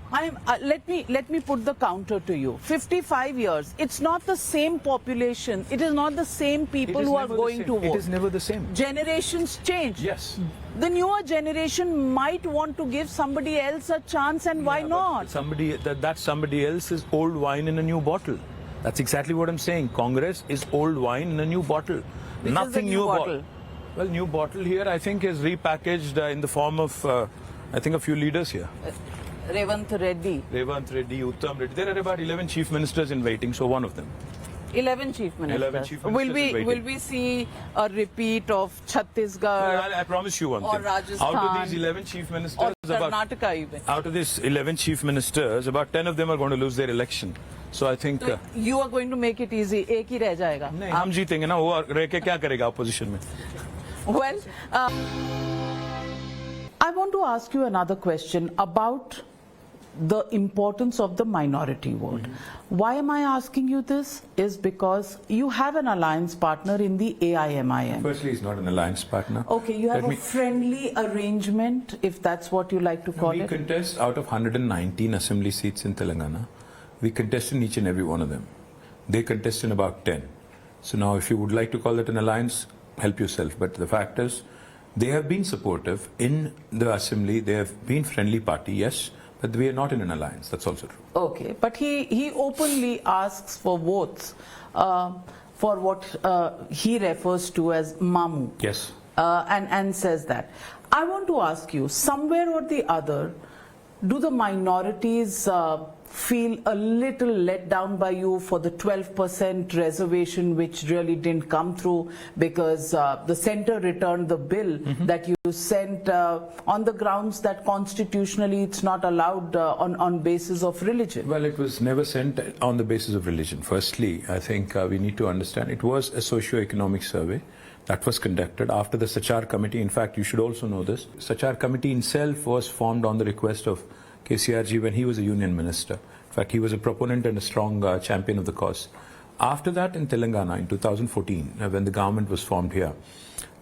Let me put the counter to you. 55 years. It's not the same population. It is not the same people who are going to vote. It is never the same. Generations change. Yes. The newer generation might want to give somebody else a chance, and why not? That somebody else is old wine in a new bottle. That's exactly what I'm saying. Congress is old wine in a new bottle. Which Nothing is the new bottle? Well, new bottle here I think is repackaged in the form of I think a few leaders here. Revant Reddy. Revant Reddy, Uttam Reddy. There are about 11 chief ministers in waiting, so one of them. 11 chief ministers. 11 chief ministers in Will we see a repeat of Chhattisgarh? Well, I promise you one or thing. Rajasthan, out of these 11 chief ministers, or Karnataka even. Out of these 11 chief ministers, about 10 of them are going to lose their election. So I think So you are going to make it easy. एक ही रह जाएगा. नहीं, हम जीतेंगे ना. वो रह के क्या करेगा opposition में? Well, I want to ask you another question about the importance of the minority vote. Why am I asking you this? Is because you have an alliance partner in the AIMIM. Firstly, he's not an alliance partner. Okay, you have a friendly arrangement, if that's what you like to call it. We contest out of 119 assembly seats in Telangana. We contest in each and every one of them. They contest in about 10. So now if you would like to call it an alliance, help yourself. But the fact is, they have been supportive in the assembly. They have been friendly party, yes. But we are not in an alliance. That's also true. Okay, but he openly asks for votes for what he refers to as Mamu. Yes. And says that. I want to ask you, somewhere or the other, do the minorities feel a little let down by you for the 12% reservation which really didn't come through because the centre returned the bill that you sent on the grounds that constitutionally it's not allowed on basis of religion? Well, it was never sent on the basis of religion. Firstly, I think we need to understand it was a socio-economic survey that was conducted after the Sachar committee. In fact, you should also know this. Sachar committee itself was formed on the request of KCRG when he was a union minister. In fact, he was a proponent and a strong champion of the cause. After that, in Telangana, in 2014, when the government was formed here,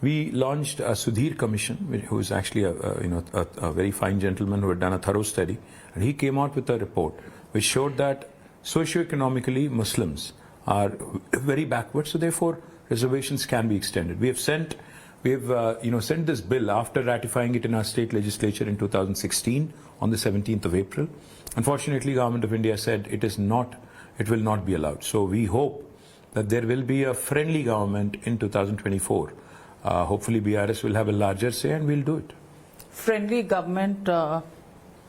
we launched a Sudhir Commission, who is actually a very fine gentleman who had done a thorough study, and he came out with a report which showed that socio-economically Muslims are very backward, so therefore reservations can be extended. We have sent this bill after ratifying it in our state legislature in 2016 on the 17th of April. Unfortunately, Government of India said it will not be allowed. So we hope that there will be a friendly government in 2024. Hopefully BRS will have a larger say and we'll do it. Friendly government,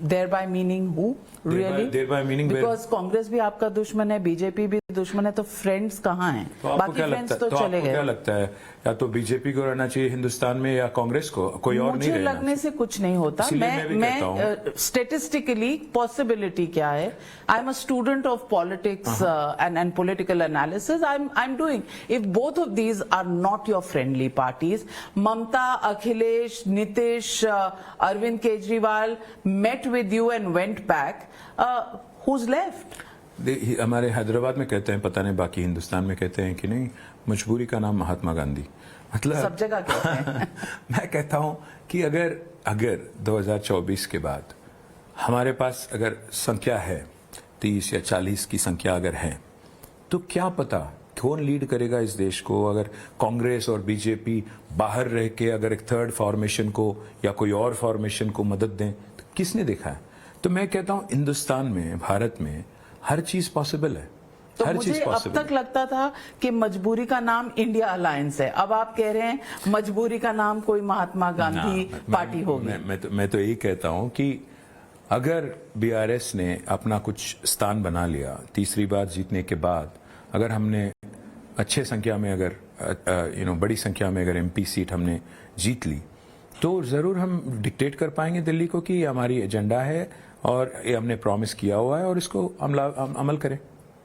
thereby meaning who? Really? Thereby meaning because Congress भी आपका दुश्मन है, BJP भी दुश्मन है, तो friends कहाँ हैं? तो आपको बाकी फ्रेंड्स तो चले गए। क्या लगता है, या तो बीजेपी को रहना चाहिए हिंदुस्तान में या कांग्रेस को, कोई और नहीं रहना? मुझे लगने से कुछ नहीं होता। मैं स्टेटिस्टिकली पॉसिबिलिटी क्या है? I am a student of politics and political analysis. I am doing, if both of these are not your friendly parties, Mamata, Akhilesh, Nitish, Arvind Kejriwal met with you and went back, who's left? हमारे हैदराबाद में कहते हैं, पता नहीं बाकी हिंदुस्तान में कहते हैं कि नहीं, मजबूरी का नाम महात्मा गांधी। मतलब सब जगह कहते हैं। मैं कहता हूं कि अगर 2024 के बाद हमारे पास अगर संख्या है 30 या 40 की संख्या अगर है, तो क्या पता कौन लीड करेगा इस देश को। अगर कांग्रेस और बीजेपी बाहर रह के अगर एक थर्ड फॉर्मेशन को या कोई और फॉर्मेशन को मदद दें, तो किसने देखा है? तो मैं कहता हूं हिंदुस्तान में, भारत में हर चीज पॉसिबल है। तो मुझे अब तक लगता था कि मजबूरी का नाम इंडिया अलायंस है, अब आप कह रहे हैं मजबूरी का नाम कोई महात्मा गांधी पार्टी होगी। मैं तो यही कहता हूं कि अगर बीआरएस ने अपना कुछ स्थान बना लिया तीसरी बार जीतने के बाद, अगर हमने अच्छे संख्या में अगर बड़ी संख्या में अगर एमपी सीट हमने जीत ली, तो जरूर हम डिक्टेट कर पाएंगे दिल्ली को कि हमारी एजेंडा है और ये हमने प्रॉमिस किया हुआ है और इसको अमल करें।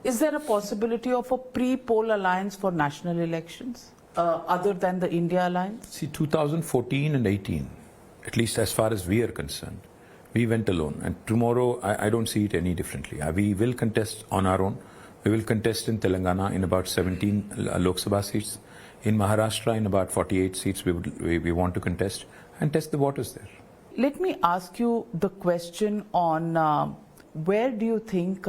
Is there a possibility of a pre-poll alliance for national elections other than the India alliance? See, 2014 and 18, at least as far as we are concerned, we went alone, and tomorrow I don't see it any differently. We will contest on our own. We will contest in Telangana in about 17 Lok Sabha seats. In Maharashtra, in about 48 seats, we want to contest and test the waters there. Let me ask you the question on where do you think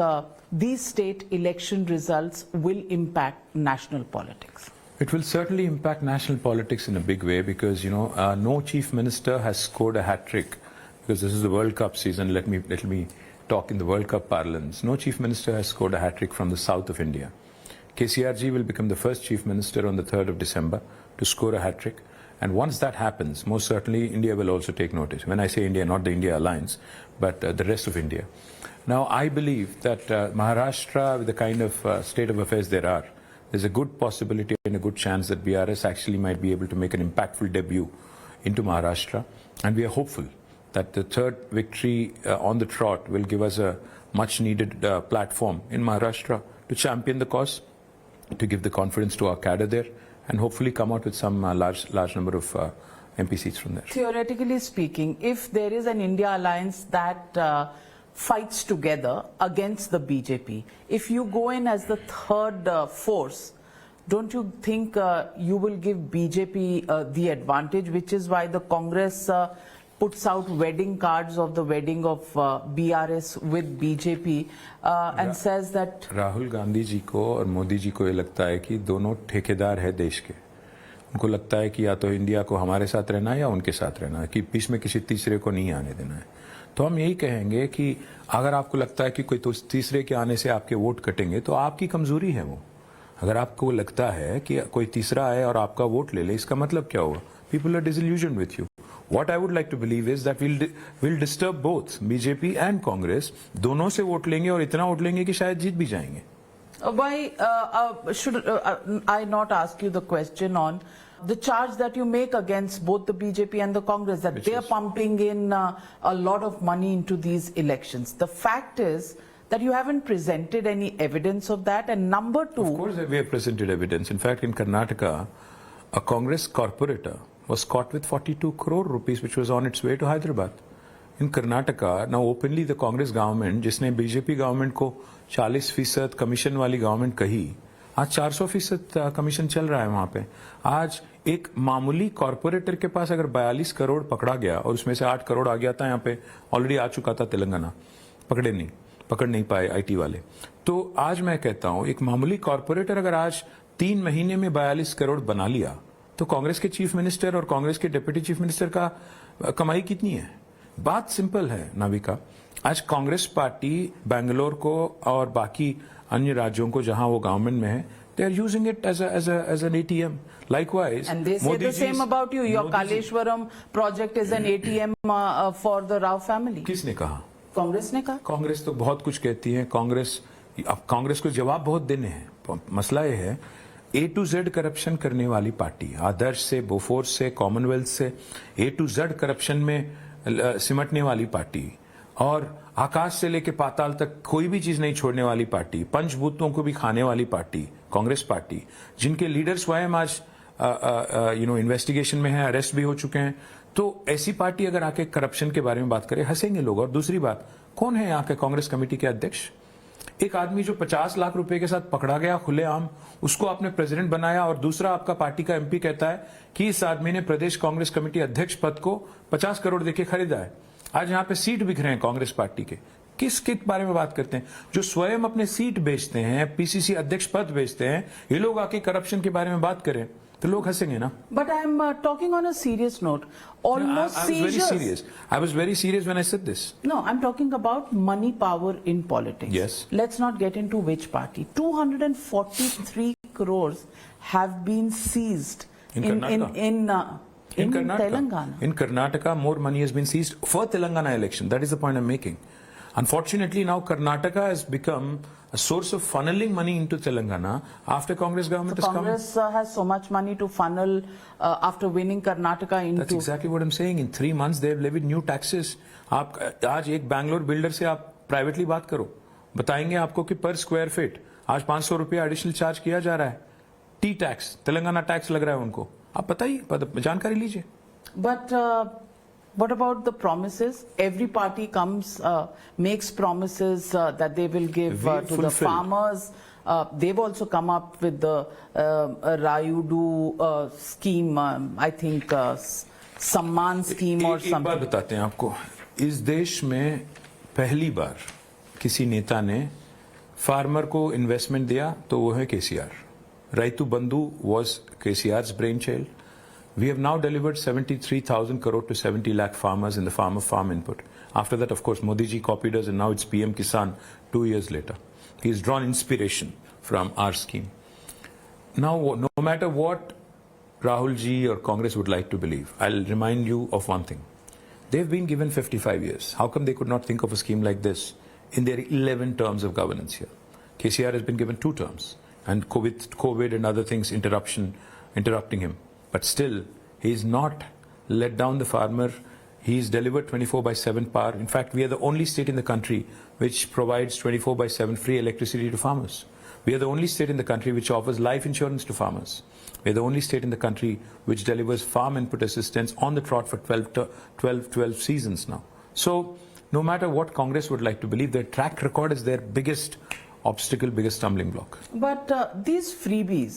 these state election results will impact national politics? It will certainly impact national politics in a big way because, no chief minister has scored a hat-trick, because this is the World Cup season. Let me talk in the World Cup parlance. No chief minister has scored a hat-trick from the south of India. KCRG will become the first chief minister on the 3rd of December to score a hat-trick. And once that happens, most certainly India will also take notice. When I say India, not the India alliance, but the rest of India. Now, I believe that Maharashtra, with the kind of state of affairs there's a good possibility and a good chance that BRS actually might be able to make an impactful debut into Maharashtra. And we are hopeful that the third victory on the trot will give us a much-needed platform in Maharashtra to champion the cause, to give the confidence to our cadre there, and hopefully come out with some large number of MP seats from there. Theoretically speaking, if there is an India alliance that fights together against the BJP, if you go in as the third force, don't you think you will give BJP the advantage, which is why the Congress puts out wedding cards of the wedding of BRS with BJP and says that Rahul Gandhi ji को और मोदी जी को ये लगता है कि दोनों ठेकेदार है देश के। उनको लगता है कि या तो इंडिया को हमारे साथ रहना है या उनके साथ रहना है, कि बीच में किसी तीसरे को नहीं आने देना है। तो हम यही कहेंगे कि अगर आपको लगता है कि कोई तीसरे के आने से आपके वोट कटेंगे, तो आपकी कमजोरी है वो। अगर आपको लगता है कि कोई तीसरा आए और आपका वोट ले ले, इसका मतलब क्या होगा? People are disillusioned with you. What I would like to believe is that we'll disturb both BJP and Congress. दोनों से वोट लेंगे और इतना वोट लेंगे कि शायद जीत भी जाएंगे। Why should I not ask you the question on the charge that you make against both the BJP and the Congress, that they are pumping in a lot of money into these elections? The fact is that you haven't presented any evidence of that, and number two... Of course we have presented evidence. In fact, in Karnataka, a Congress corporator was caught with 42 crore rupees, which was on its way to Hyderabad. In Karnataka, now openly the Congress government, जिसने BJP government को 40% commission वाली government कही, आज 400% commission चल रहा है वहां पे। आज एक मामूली कॉरपोरेटर के पास अगर 42 करोड़ पकड़ा गया और उसमें से 8 करोड़ आ गया था, यहाँ पे ऑलरेडी आ चुका था तेलंगाना, पकड़ नहीं पाए आईटी वाले। तो आज मैं कहता हूं एक मामूली कॉरपोरेटर अगर आज 3 महीने में 42 करोड़ बना लिया तो कांग्रेस के चीफ मिनिस्टर और कांग्रेस के डिप्टी चीफ मिनिस्टर का कमाई कितनी है? बात सिंपल है नाविका। आज कांग्रेस पार्टी बेंगलोर को और बाकी अन्य राज्यों को जहां वो गवर्नमेंट में है, they are using it as an ATM. Likewise, and they say the same about you. Your Kaleshwaram project is an ATM for the Rao family. किसने कहा? कांग्रेस ने कहा। कांग्रेस तो बहुत कुछ कहती है। कांग्रेस को जवाब बहुत देने हैं। मसला ये है A to Z करप्शन करने वाली पार्टी, आदर्श से, बोफोर्स से, कॉमनवेल्थ से A to Z करप्शन में सिमटने वाली पार्टी और आकाश से लेके पाताल तक कोई भी चीज नहीं छोड़ने वाली पार्टी, पंचभूतों को भी खाने वाली पार्टी, कांग्रेस पार्टी, जिनके लीडर स्वयं आज इन्वेस्टिगेशन में है, अरेस्ट भी हो चुके हैं। तो ऐसी पार्टी अगर आके करप्शन के बारे में बात करे, हंसेंगे लोग। और दूसरी बात, कौन है यहाँ के कांग्रेस कमेटी के अध्यक्ष? एक आदमी जो 50 लाख रुपए के साथ पकड़ा गया खुलेआम, उसको आपने प्रेसिडेंट बनाया, और दूसरा आपका पार्टी का एमपी कहता है कि इस आदमी ने प्रदेश कांग्रेस कमेटी अध्यक्ष पद को 50 करोड़ देके खरीदा है। आज यहाँ पे सीट बिक रहे हैं कांग्रेस पार्टी के। किस बारे में बात करते हैं? जो स्वयं अपने सीट बेचते हैं, पीसीसी अध्यक्ष पद बेचते हैं, ये लोग आके करप्शन के बारे में बात करें तो लोग हंसेंगे ना। But I am talking on a serious note. Almost I was very serious. I was very serious when I said this. No, I'm talking about money power in politics. Yes. Let's not get into which party. 243 crores have been seized In Telangana. In Karnataka, more money has been seized for Telangana election. That is the point I'm making. Unfortunately, now Karnataka has become a source of funneling money into Telangana after Congress government has come. Congress has so much money to funnel after winning Karnataka into. That's exactly what I'm saying. In 3 months, they have levied new taxes. आप आज एक Bangalore builder से आप privately बात करो, बताएंगे आपको कि पर स्क्वायर फीट आज 500 रुपया एडिशनल चार्ज किया जा रहा है। टी टैक्स, तेलंगाना टैक्स लग रहा है उनको। आप बताइए, जानकारी लीजिए। But what about the promises? Every party comes, makes promises that they will give to the farmers. They've also come up with the Rayudu scheme, I think Samman scheme or something. एक बात बताते हैं आपको, इस देश में पहली बार किसी नेता ने फार्मर को इन्वेस्टमेंट दिया तो वो है KCR. Raitu Bandhu was KCR's brainchild. We have now delivered 73,000 crore to 70 lakh farmers in the farm of farm input. After that, of course, Modi ji copied us and now it's PM Kisan 2 years later. He's drawn inspiration from our scheme. Now, no matter what Rahul ji or Congress would like to believe, I'll remind you of one thing. They've been given 55 years. How come they could not think of a scheme like this in their 11 terms of governance here? KCR has been given 2 terms. And COVID and other things interrupting him. But still, he's not let down the farmer. He's delivered 24/7 power. In fact, we are the only state in the country which provides 24/7 free electricity to farmers. We are the only state in the country which offers life insurance to farmers. We are the only state in the country which delivers farm input assistance on the trot for 12 seasons now. So, no matter what Congress would like to believe, their track record is their biggest obstacle, biggest stumbling block. But these freebies,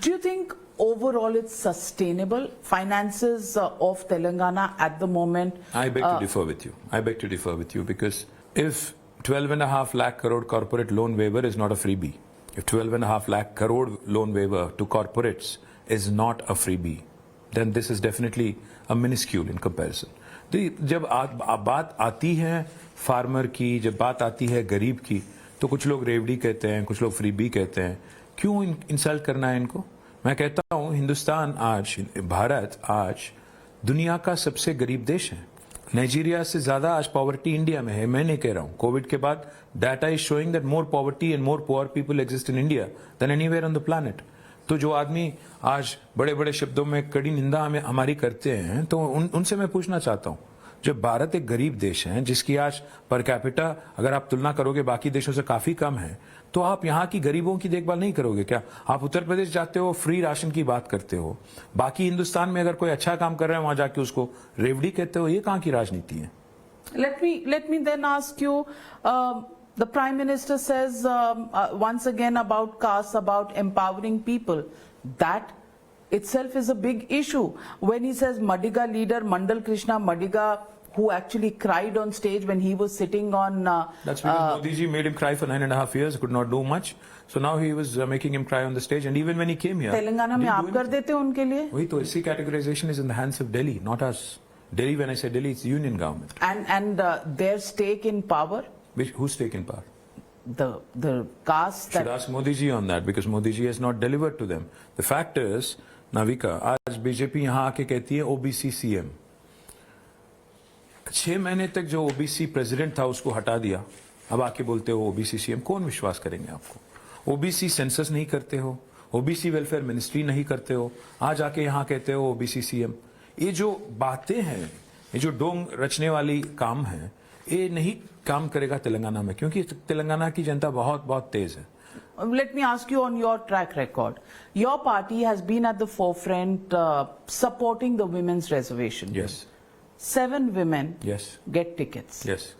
do you think overall it's sustainable? Finances of Telangana at the moment? I beg to differ with you. I beg to differ with you because if 12.5 lakh crore corporate loan waiver is not a freebie, if 12.5 lakh crore loan waiver to corporates is not a freebie, then this is definitely a minuscule in comparison. जब बात आती है farmer की, जब बात आती है गरीब की, तो कुछ लोग रेवड़ी कहते हैं, कुछ लोग फ्रीबी कहते हैं। क्यों इंसल्ट करना है इनको? मैं कहता हूं हिंदुस्तान आज, भारत आज दुनिया का सबसे गरीब देश है। नाइजीरिया से ज्यादा आज पॉवर्टी इंडिया में है। मैं नहीं कह रहा हूं, कोविड के बाद data is showing that more poverty and more poor people exist in India than anywhere on the planet. तो जो आदमी आज बड़े बड़े शब्दों में कड़ी निंदा हमारी करते हैं, तो उनसे मैं पूछना चाहता हूं, जब भारत एक गरीब देश है जिसकी आज पर कैपिटा अगर आप तुलना करोगे बाकी देशों से काफी कम है, तो आप यहाँ की गरीबों की देखभाल नहीं करोगे क्या? आप उत्तर प्रदेश जाते हो, फ्री राशन की बात करते हो, बाकी हिंदुस्तान में अगर कोई अच्छा काम कर रहा है वहां जाके उसको रेवड़ी कहते हो। ये कहाँ की राजनीति है? Let me then ask you, The Prime Minister says once again about caste, about empowering people. That itself is a big issue. When he says Madiga leader Mandal Krishna Madiga, who actually cried on stage when he was sitting on... That's because Modi ji made him cry for 9.5 years, could not do much. So now he was making him cry on the stage. And even when he came here... Telangana में आप कर देते उनके लिए? वही तो, इसी categorization is in the hands of Delhi, not us. Delhi, when I say Delhi, it's union government. And their stake in power? Whose stake in power? The caste that... Should ask Modi ji on that, because Modi ji has not delivered to them. The fact is, Navika, आज BJP यहाँ आके कहती है OBC CM. 6 महीने तक जो OBC president था उसको हटा दिया, अब आके बोलते हो ओबीसी सीएम. कौन विश्वास करेंगे आपको? ओबीसी सेंसस नहीं करते हो, ओबीसी वेलफेयर मिनिस्ट्री नहीं करते हो, आज आके यहाँ कहते हो ओबीसी सीएम. ये जो बातें हैं, ये जो डोंग रचने वाली काम है, ये नहीं काम करेगा तेलंगाना में, क्योंकि तेलंगाना की जनता बहुत बहुत तेज है. Let me ask you on your track record. Your party has been at the forefront supporting the women's reservation. Yes. 7 women Yes. get tickets. Yes.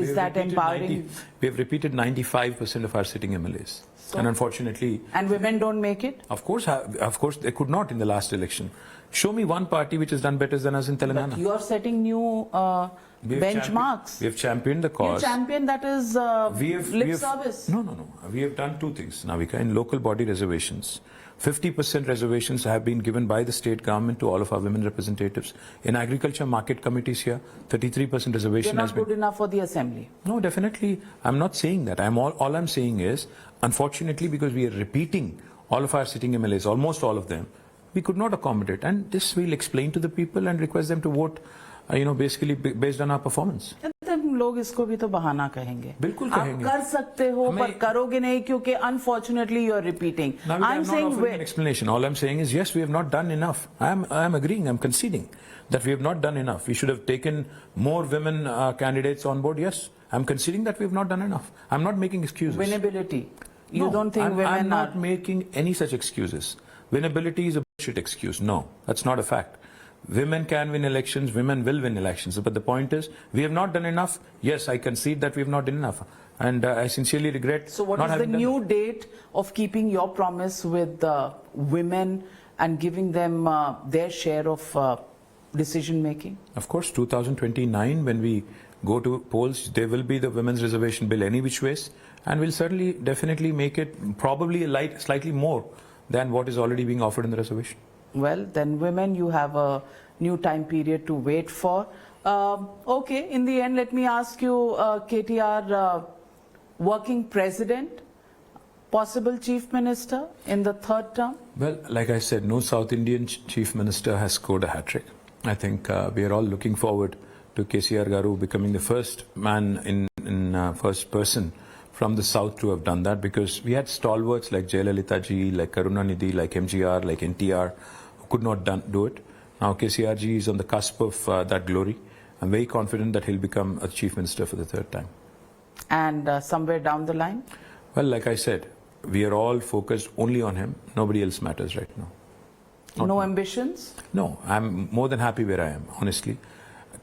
Is that empowering? We have repeated 95% of our sitting MLAs. So, and unfortunately... And women don't make it? Of course, they could not in the last election. Show me one party which has done better than us in Telangana. But you are setting new benchmarks. We have championed the cause. You champion, that is lip service. No. We have done 2 things, Navika. In local body reservations, 50% reservations have been given by the state government to all of our women representatives. In agriculture market committees here, 33% reservation has been... You're not good enough for the assembly. No, definitely. I'm not saying that. All I'm saying is, unfortunately, because we are repeating all of our sitting MLAs, almost all of them, we could not accommodate. And this we'll explain to the people and request them to vote, basically based on our performance. लोग इसको भी तो बहाना कहेंगे. बिल्कुल कहेंगे. आप कर सकते हो पर करोगे नहीं क्योंकि unfortunately you are repeating. I'm saying not offering an explanation. All I'm saying is yes, we have not done enough. I'm agreeing. I'm conceding that we have not done enough. We should have taken more women candidates on board. Yes, I'm conceding that we have not done enough. I'm not making excuses. Winnability. You don't think women I'm not making any such excuses. Winnability is a bullshit excuse. No, that's not a fact. Women can win elections, women will win elections. But the point is, we have not done enough. Yes, I concede that we have not done enough. And I sincerely regret. So what is the new date of keeping your promise with women and giving them their share of decision making? Of course, 2029, when we go to polls, there will be the women's reservation bill any which ways. And we'll certainly, definitely make it probably slightly more than what is already being offered in the reservation. Well, then women, you have a new time period to wait for. Okay, in the end, let me ask you, KTR, working president, possible chief minister in the 3rd term? Well, like I said, no South Indian chief minister has scored a hat-trick. I think we are all looking forward to KCR Garu becoming the first man first person from the South to have done that, because we had stalwarts like Jayalalitha ji, like Karunanidhi, like MGR, like NTR, who could not do it. Now KCR ji is on the cusp of that glory. I'm very confident that he'll become a chief minister for the 3rd time. And somewhere down the line? Well, like I said, we are all focused only on him. Nobody else matters right now. No ambitions? No, I'm more than happy where I am, honestly.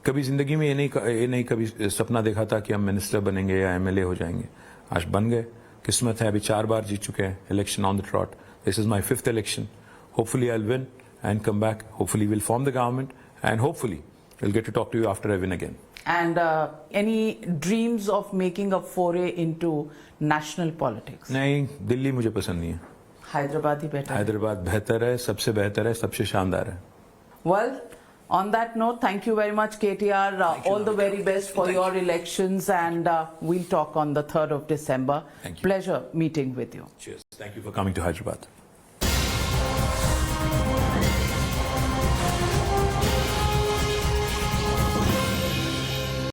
कभी जिंदगी में ये नहीं कभी सपना देखा था कि हम मिनिस्टर बनेंगे या एमएलए हो जाएंगे. आज बन गए. किस्मत है, अभी 4 बार जीत चुके हैं. Election on the trot. This is my 5th election. Hopefully I'll win and come back. Hopefully we'll form the government, and hopefully we'll get to talk to you after I win again. And any dreams of making a foray into national politics? नहीं, दिल्ली मुझे पसंद नहीं है. Hyderabad ही better. Hyderabad बेहतर है, सबसे बेहतर है, सबसे शानदार है. Well, on that note, thank you very much, KTR. All the very best for your elections, and we'll talk on the 3rd of December. Thank you. Pleasure meeting with you. Cheers. Thank you for coming to Hyderabad.